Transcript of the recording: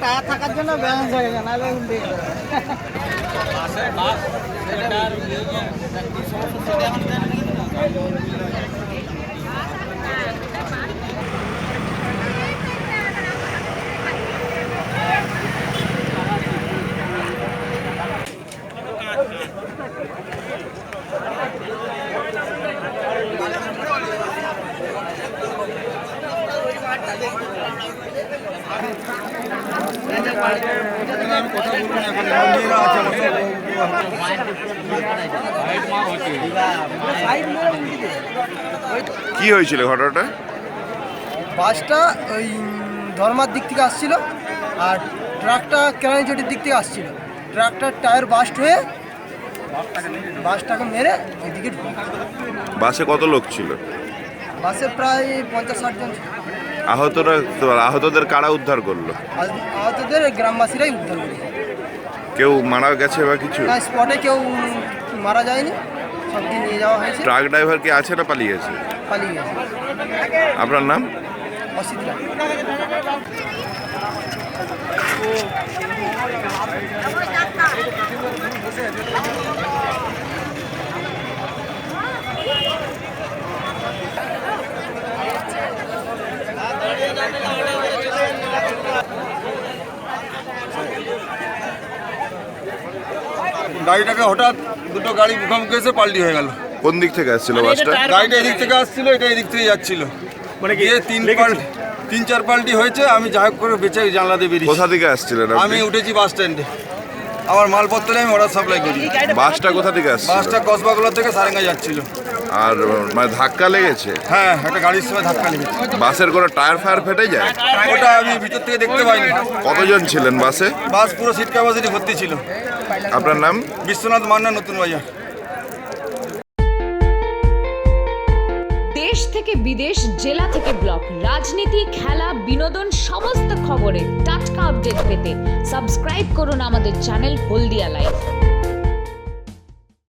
Tyre থাকার জন্য balance হয়ে গেছে, নাহলে কি হয়েছিল ঘটনাটা? বাসটা ওই ধর্মার দিক থেকে আসছিল আর ট্রাকটা কেরানীচটির দিক থেকে আসছিল। ট্রাকটার টায়ার বাস্ট হয়ে বাসটাকে মেরে ওইদিকে ঢুকে। বাসে কত লোক ছিল? বাসে প্রায় 50-60 জন ছিল। আহতদের কারা উদ্ধার করলো? আহতদের গ্রামবাসীরাই উদ্ধার করেছে। কেউ মারা গেছে বা কিছু? না, স্পটে কেউ মারা যায়নি, সবকে নিয়ে যাওয়া হয়েছে। ট্রাক ড্রাইভার কি আছে না পালিয়ে গেছে? পালিয়ে গেছে। আপনার নাম? অসিত রায়। গাড়িটাকে হঠাৎ দুটো গাড়ি মুখোমুখি এসে পাল্টি হয়ে গেল। কোন দিক থেকে আসছিল বাসটা? গাড়িটা এদিক থেকে আসছিল, এটা এদিক থেকে যাচ্ছিল। মানে গিয়ে 3-4 পাল্টি হয়েছে। আমি যা হোক করে বেঁচে জানলা দিয়ে বেরিয়েছি। কোথা থেকে আসছিলেন? আমি উঠেছি বাস স্ট্যান্ডে। আমার মালপত্র আমি অর্ডার সাপ্লাই করি। বাসটা কোথা থেকে আসছিল? বাসটা কসবাগুলা থেকে সারেঙ্গা যাচ্ছিল। আর মানে ধাক্কা লেগেছে? হ্যাঁ, একটা গাড়ির সময় ধাক্কা লেগেছে। বাসের কোনো টায়ার ফায়ার ফেটে যায়? ওটা আমি ভিতর থেকে দেখতে পাইনি। কতজন ছিলেন বাসে? বাস পুরো সিট ক্যাপাসিটি ভর্তি ছিল। আপনার নাম? বিশ্বনাথ মান্না, নতুন বাজার। দেশ থেকে বিদেশ, জেলা থেকে ব্লক, রাজনীতি, খেলা, বিনোদন সমস্ত খবরের টাটকা আপডেট পেতে সাবস্ক্রাইব করুন আমাদের চ্যানেল হলদিয়া লাইভ।